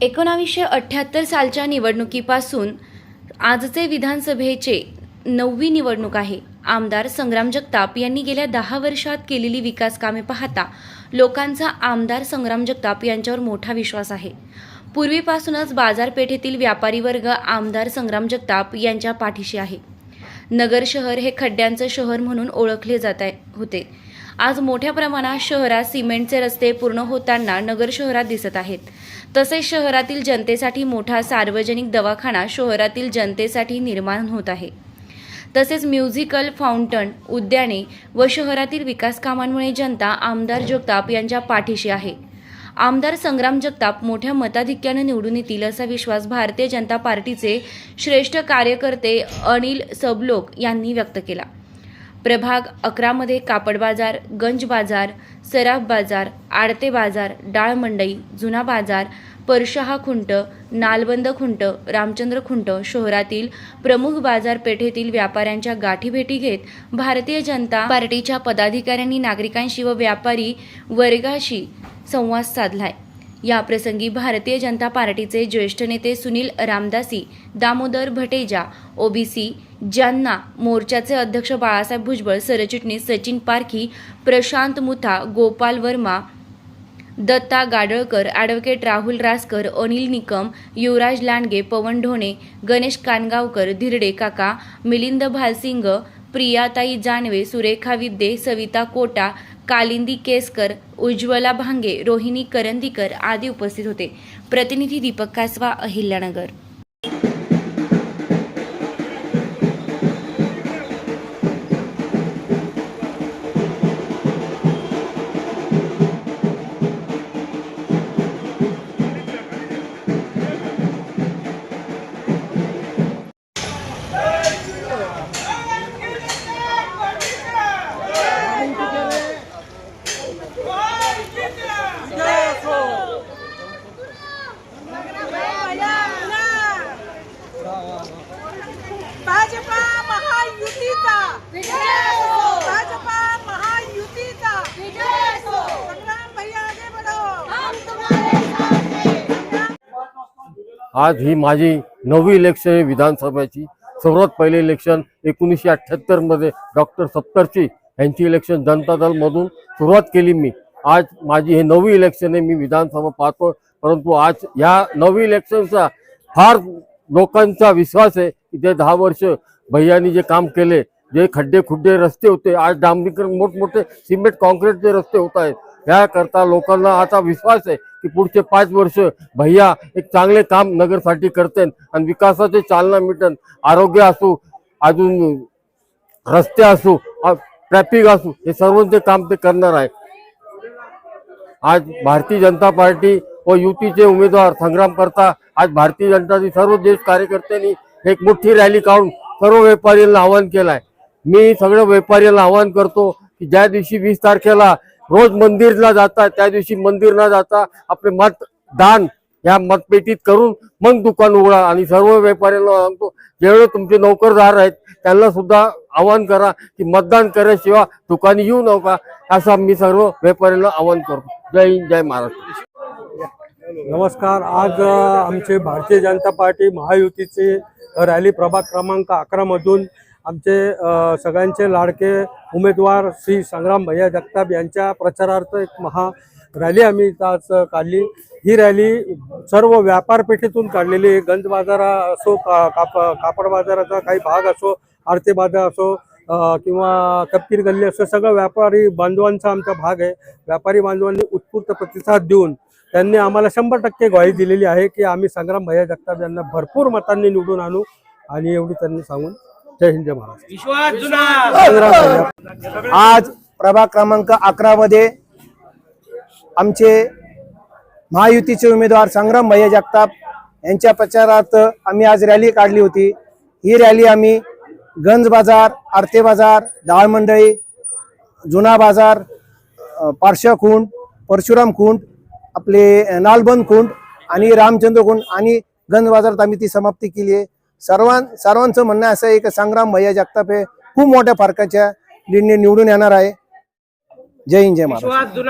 1978 सालच्या निवडणुकीपासून आजचे विधानसभेचे 9वी निवडणूक आहे। आमदार संग्राम जगताप यांनी गेल्या 10 वर्षात केलेली विकास कामे पाहता लोकांचा आमदार संग्राम जगताप यांच्यावर मोठा विश्वास आहे। पूर्वीपासूनच बाजारपेठेतील व्यापारी वर्ग आमदार संग्राम जगताप यांच्या पाठीशी आहे। नगर शहर हे खड्ड्यांचं शहर म्हणून ओळखले जात होते। आज मोठ्या प्रमाणात शहरात सिमेंटचे रस्ते पूर्ण होताना नगर शहरात दिसत आहेत। तसेच शहरातील जनतेसाठी मोठा सार्वजनिक दवाखाना शहरातील जनतेसाठी निर्माण होत आहे। तसेच म्युझिकल फाउंटन, उद्याने व शहरातील विकास कामांमुळे जनता आमदार जगताप यांच्या पाठीशी आहे। आमदार संग्राम जगताप मोठ्या मताधिक्याने निवडून येतील असा विश्वास भारतीय जनता पार्टीचे श्रेष्ठ कार्यकर्ते अनिल सबलोक यांनी व्यक्त केला। प्रभाग 11 मध्ये कापड बाजार, गंज बाजार, सराफ बाजार, आडते बाजार, डाळ मंडई, जुना बाजार, परशहा खुंट, नालबंद खुंट, रामचंद्र खुंट शहरातील प्रमुख बाजारपेठेतील व्यापाऱ्यांच्या गाठीभेटी घेत भारतीय जनता पार्टीच्या पदाधिकाऱ्यांनी नागरिकांशी व व्यापारी वर्गाशी संवाद साधलाय। या प्रसंगी भारतीय जनता पार्टीचे ज्येष्ठ नेते सुनील रामदासी, दामोदर भटेजा, ओबीसी ज्यांना मोर्चाचे अध्यक्ष बाळासाहेब भुजबळ, सरचिटणीस सचिन पारखी, प्रशांत मुथा, गोपाल वर्मा, दत्ता गाडळकर, ॲडव्होकेट राहुल रासकर, अनिल निकम, युवराज लांडगे, पवन ढोणे, गणेश कानगावकर, धिरडे काका, मिलिंद भालसिंग, प्रियाताई जानवे, सुरेखा विद्ये, सविता कोटा, कालिंदी केसकर, उज्ज्वला भांगे, रोहिणी करंदीकर आदी उपस्थित होते। प्रतिनिधी दीपक कासवा, अहिल्यानगर। भाजपा महायुतीचा विजय असो, भाजपा महायुतीचा विजय असो। संग्राम भैया आगे बढ़ो, हम तुम्हारे साथ हैं। आज ही माझी 9वी इलेक्शन आहे विधानसभेची। सर्वात पहिले इलेक्शन 1978 मध्ये डॉक्टर सत्तरची यांची इलेक्शन जनता दल मधून सुरुवात केली मी। आज माझी हे 9वी इलेक्शन आहे, मी विधानसभा पाहतो। परंतु आज या 9वी इलेक्शनचा फार लोकांचा विश्वास आहे की ते 10 वर्ष भैयानी जे काम केले, जे खड्डे खुड्डे रस्ते होते, आज डांबरीकरण मोठमोठे सिमेंट कॉन्क्रीटचे रस्ते होत आहेत। याकरता लोकांना आता विश्वास आहे की पुढचे 5 वर्ष भैया एक चांगले काम नगरसाठी करतील आणि विकासाचे चालना मिळेल। आरोग्य असो, अजून रस्ते असो, ट्रॅफिक असो, हे सर्वांचे काम ते करणार आहे। आज भारतीय जनता पार्टी व युतीचे उमेदवार संग्राम करता आज भारतीय जनताची सर्व देश कार्यकर्त्यांनी एक मोठी रॅली काढून सर्व व्यापाऱ्यांना आवाहन केलंय। मी सगळ्या व्यापाऱ्यांना आवाहन करतो की ज्या दिवशी 20 तारखेला रोज मंदिरला जाता त्या दिवशी मंदिर न जाता आपले मतदान या मतपेटीत करून मग दुकान उघडा। आणि सर्व व्यापाऱ्यांना सांगतो, जेवढे तुमचे नोकरदार आहेत त्यांना सुद्धा आवाहन करा की मतदान केल्याशिवाय दुकानी येऊ नका, असं मी सर्व व्यापाऱ्यांना आवाहन करतो। जय हिंद, जय महाराष्ट्र। नमस्कार। आज आमचे भारतीय जनता पार्टी महायुतीचे रॅली प्रभाग क्रमांक 11 मधून आमचे सगळ्यांचे लाडके उमेदवार श्री संग्राम भैया जगताप यांच्या प्रचारार्थ एक महा रॅली आम्ही आज काढली। ही रॅली सर्व व्यापारपेठेतून काढलेली आहे। गंज बाजार असो, कापड बाजाराचा काही भाग असो, आरते बाजार असो किंवा तपकीर गल्ली असो, सगळं व्यापारी बांधवांचा आमचा भाग आहे। व्यापारी बांधवांनी उत्स्फूर्त प्रतिसाद देऊन त्यांनी आम्हाला 100% ग्वाही दिलेली आहे की आम्ही संग्राम भैया जगताप यांना भरपूर मतांनी निवडून आणू। आणि एवढी त्यांनी सांगून जय हिंद, जय महाराष्ट्र। आज प्रभाग क्रमांक 11 मध्ये आमचे महायुतीचे उमेदवार संग्राम भैया जगताप यांच्या प्रचारार्थ आम्ही आज रॅली काढली होती। ही रॅली आम्ही गंज बाजार, आरते बाजार, डाळ मंडई, जुना बाजार, पारशा खुंट, परशुराम खुंट, आपले नालबंद खुंट आणि रामचंद्र खुंट आणि गंज बाजारात आम्ही ती समाप्ती केली आहे। सर्वांचं म्हणणं असं आहे की संग्राम भैया जगताप हे खूप मोठ्या फरकाच्या लीडने निवडून येणार आहे। जय हिंद, जय महाराष्ट्र।